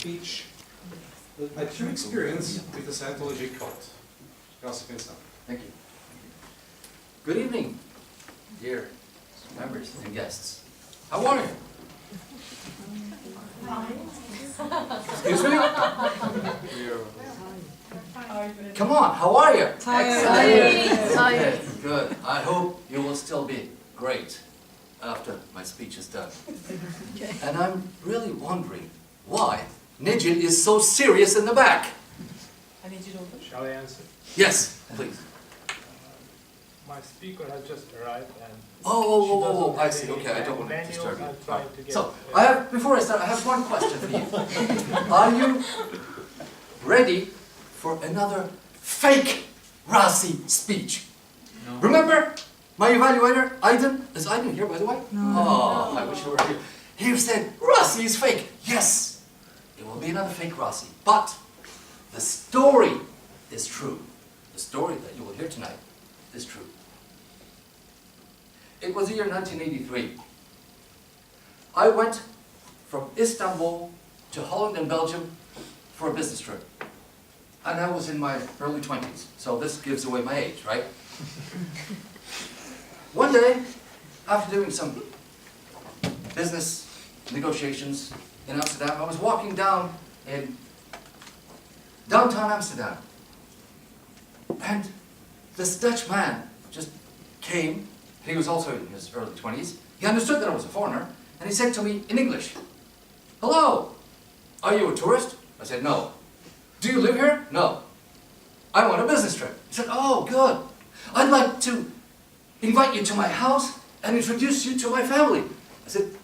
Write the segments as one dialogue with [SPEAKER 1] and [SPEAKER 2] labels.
[SPEAKER 1] speech at your experience with the Scientology cult. Rasih, Bensan.
[SPEAKER 2] Thank you. Good evening, dear members and guests. How are you? Excuse me? Come on, how are you? Excellent. Good. I hope you will still be great after my speech is done. And I'm really wondering why Nigel is so serious in the back.
[SPEAKER 3] Shall I answer?
[SPEAKER 2] Yes, please.
[SPEAKER 3] My speaker has just arrived and
[SPEAKER 2] Oh, I see. Okay, I don't want to disturb you. So, before I start, I have one question for you. Are you ready for another fake Rasih speech?
[SPEAKER 3] No.
[SPEAKER 2] Remember my evaluator, Aydin? Is Aydin here, by the way? No. Oh, I wish you were here. He said, Rasih is fake. Yes, it will be another fake Rasih. But the story is true. The story that you will hear tonight is true. It was the year 1983. I went from Istanbul to Holland and Belgium for a business trip. And I was in my early 20s, so this gives away my age, right? One day, after doing some business negotiations in Amsterdam, I was walking down in downtown Amsterdam. And this Dutch man just came. He was also in his early 20s. He understood that I was a foreigner, and he said to me in English, "Hello, are you a tourist?" I said, "No." "Do you live here?" "No." "I'm on a business trip." He said, "Oh, good. I'd like to invite you to my house and introduce you to my family." I said,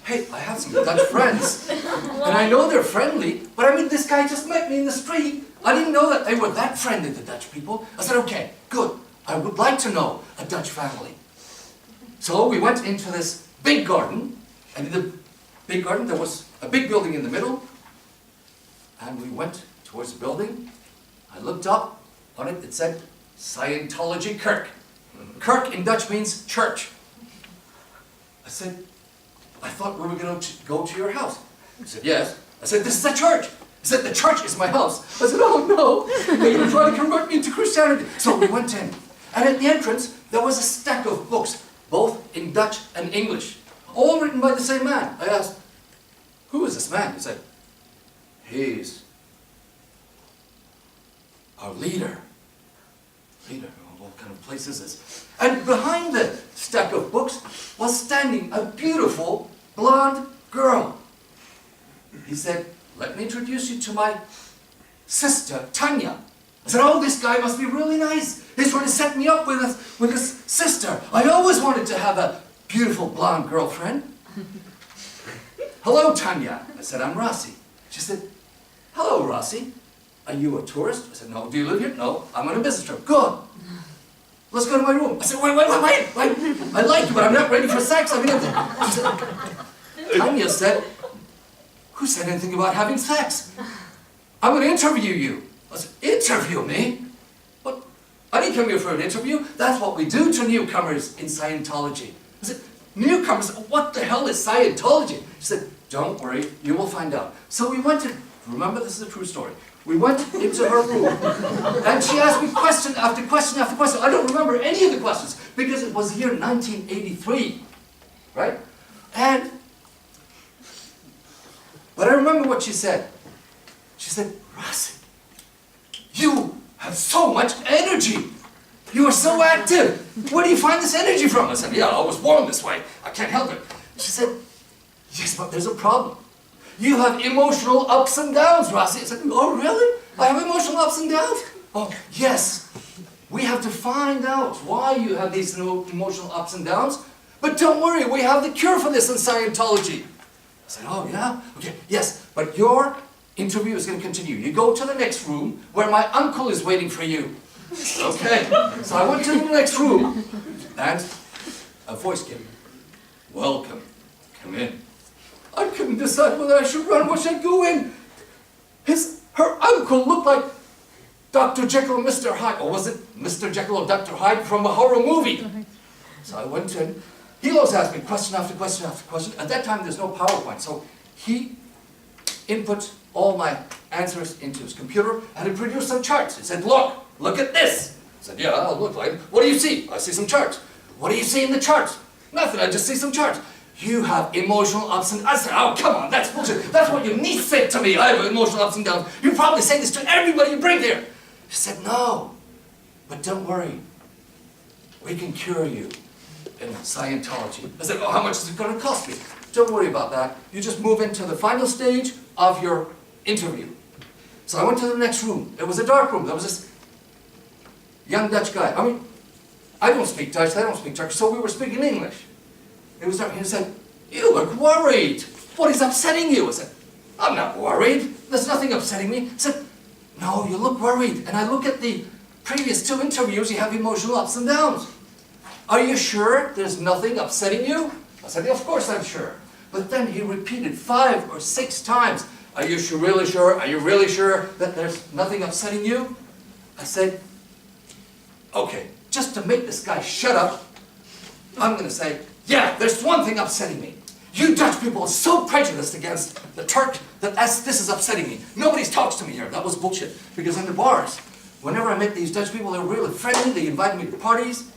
[SPEAKER 2] "Hey, I have some Dutch friends, and I know they're friendly, but I mean, this guy just met me in the street. I didn't know that they were that friendly, the Dutch people." I said, "Okay, good. I would like to know a Dutch family." So we went into this big garden, and in the big garden there was a big building in the middle, and we went towards the building. I looked up on it, it said Scientology Kerk. Kerk in Dutch means church. I said, "I thought we were going to go to your house." He said, "Yes." I said, "This is a church." He said, "The church is my house." I said, "Oh no, they're going to try to convert me into Christianity." So we went in, and at the entrance there was a stack of books, both in Dutch and English, all written by the same man. I asked, "Who is this man?" He said, "He's our leader." Leader? What kind of place is this? And behind the stack of books was standing a beautiful blonde girl. He said, "Let me introduce you to my sister, Tanya." I said, "Oh, this guy must be really nice. He's trying to set me up with his sister. I always wanted to have a beautiful blonde girlfriend." "Hello, Tanya." I said, "I'm Rasih." She said, "Hello, Rasih. Are you a tourist?" I said, "No." "Do you live here?" "No. I'm on a business trip." "Good. Let's go to my room." I said, wait. I like you, but I'm not ready for sex. I mean, she said, Tanya said, "Who said anything about having sex? I'm going to interview you." I said, "Interview me? But I didn't come here for an interview. That's what we do to newcomers in Scientology." I said, "Newcomers? What the hell is Scientology?" She said, "Don't worry, you will find out." So we went to, remember this is a true story, we went into her room, and she asked me question after question after question. I don't remember any of the questions, because it was the year 1983, right? But I remember what she said. She said, "Rasih, you have so much energy. You are so active. Where do you find this energy from?" I said, "Yeah, I was born this way. I can't help it." She said, "Yes, but there's a problem. You have emotional ups and downs, Rasih." I said, "Oh, really? I have emotional ups and downs?" "Oh, yes. We have to find out why you have these emotional ups and downs. But don't worry, we have the cure for this in Scientology." I said, "Oh, yeah? Okay, yes, but your interview is going to continue. You go to the next room where my uncle is waiting for you." Okay, so I went to the next room, and a voice came. "Welcome, come in." I couldn't decide whether I should run or should go in. Her uncle looked like Dr. Jekyll and Mr. Hyde, or was it Mr. Jekyll or Dr. Hyde from a horror movie? So I went in. He always asked me question after question after question. At that time, there's no PowerPoint, so he input all my answers into his computer, and he produced some charts. He said, look at this. I said, yeah, I'll look like it. What do you see? I see some charts. What do you see in the charts? Nothing, I just see some charts. You have emotional ups and downs. I said, oh, come on, that's bullshit. That's what your niece said to me. I have emotional ups and downs. You probably say this to everybody you bring here. He said, no, but don't worry. We can cure you in Scientology. I said, oh, how much is it going to cost me? Don't worry about that. You just move into the final stage of your interview. So I went to the next room. It was a dark room. There was this young Dutch guy. I mean, I don't speak Dutch, they don't speak Turkish, so we were speaking English. It was dark. He said, you look worried. What is upsetting you? I said, I'm not worried. There's nothing upsetting me. He said, no, you look worried. And I look at the previous 2 interviews, you have emotional ups and downs. Are you sure there's nothing upsetting you? I said, yeah, of course I'm sure. But then he repeated 5 or 6 times, are you really sure? Are you really sure that there's nothing upsetting you? I said, okay, just to make this guy shut up, I'm going to say, yeah, there's one thing upsetting me. You Dutch people are so prejudiced against the Turk that this is upsetting me. Nobody talks to me here. That was bullshit. Because in the bars, whenever I met these Dutch people, they were really friendly. They invited me to parties.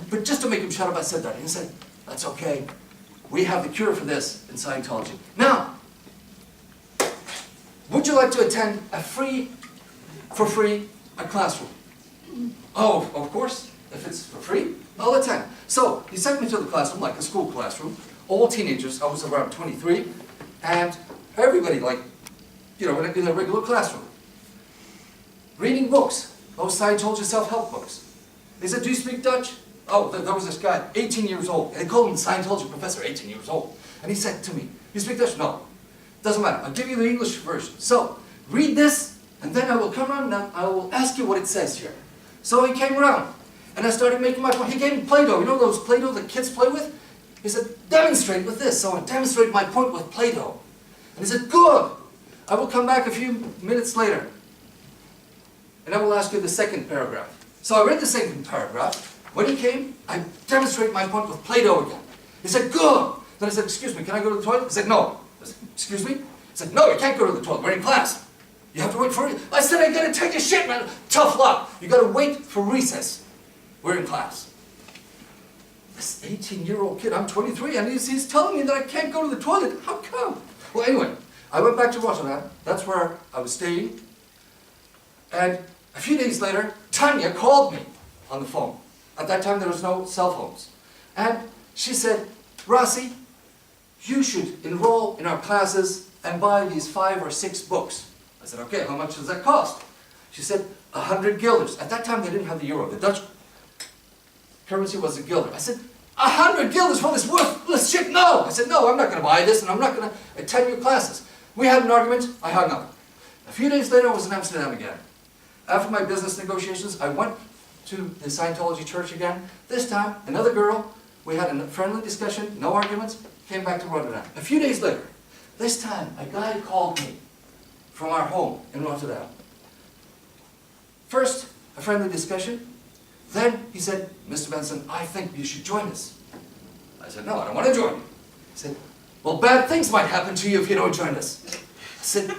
[SPEAKER 2] But just to make him shut up, I said that. And he said, that's okay. We have the cure for this in Scientology. Now, would you like to attend for free, a classroom? Oh, of course. If it's for free, I'll attend. So, he sent me to the classroom, like a school classroom. All teenagers, I was around 23. And everybody, like, you know, in a regular classroom. Reading books. Those Scientology self-help books. They said, do you speak Dutch? Oh, there was this guy, 18 years old. They called him the Scientology professor, 18 years old. And he said to me, you speak Dutch? No. Doesn't matter. I'll give you the English version. So, read this, and then I will come around and I will ask you what it says here. So he came around, and I started making my point. He gave me Play-Doh. You know those Play-Doh that kids play with? He said, demonstrate with this. So I demonstrated my point with Play-Doh. And he said, good. I will come back a few minutes later, and I will ask you the second paragraph. So I read the second paragraph. When he came, I demonstrated my point with Play-Doh again. He said, good. Then I said, excuse me, can I go to the toilet? He said, no. I said, excuse me? He said, no, you can't go to the toilet. We're in class. You have to wait for it. I said, I gotta take a shit, man. Tough luck. You gotta wait for recess. We're in class. This 18-year-old kid, I'm 23, and he's telling me that I can't go to the toilet. How come? Well, anyway, I went back to Rotterdam. That's where I was staying. And a few days later, Tanya called me on the phone. At that time, there was no cell phones. And she said, Rasih, you should enroll in our classes and buy these 5 or 6 books. I said, okay, how much does that cost? She said, 100 guilders. At that time, they didn't have the euro. The Dutch currency was a guilder. I said, 100 guilders for this worthless shit? No! I said, no, I'm not going to buy this, and I'm not going to attend your classes. We had an argument. I hung up. A few days later, I was in Amsterdam again. After my business negotiations, I went to the Scientology church again. This time, another girl. We had a friendly discussion, no arguments. Came back to Rotterdam. A few days later, this time, a guy called me from our home in Rotterdam. First, a friendly discussion. Then he said, Mr. Bensan, I think you should join us. I said, no, I don't want to join you. He said, well, bad things might happen to you if you don't join us. I said,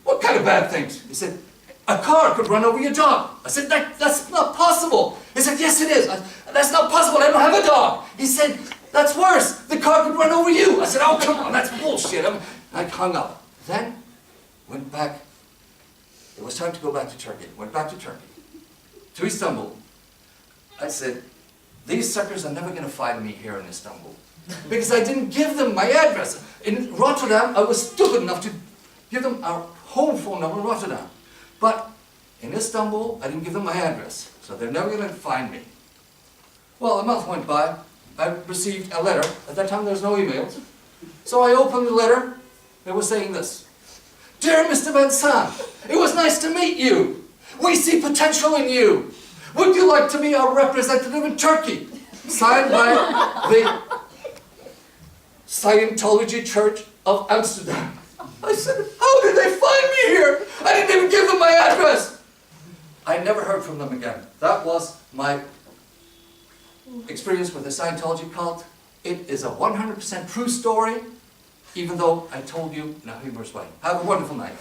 [SPEAKER 2] what kind of bad things? He said, a car could run over your dog. I said, that's not possible. He said, yes, it is. That's not possible. I don't have a dog. He said, that's worse. The car could run over you. I said, oh, come on, that's bullshit. I hung up. Then, went back. It was time to go back to Turkey. Went back to Turkey. To Istanbul. I said, these suckers are never going to find me here in Istanbul. Because I didn't give them my address. In Rotterdam, I was stupid enough to give them our home phone number in Rotterdam. But in Istanbul, I didn't give them my address. So they're never going to find me. Well, a month went by. I received a letter. At that time, there was no emails. So I opened the letter. It was saying this. Dear Mr. Bensan, it was nice to meet you. We see potential in you. Would you like to be our representative in Turkey? Signed by the Scientology Church of Amsterdam. I said, how did they find me here? I didn't even give them my address. I never heard from them again. That was my experience with the Scientology cult. It is a 100% true story. even though I told you in a humorous way. Have a wonderful night.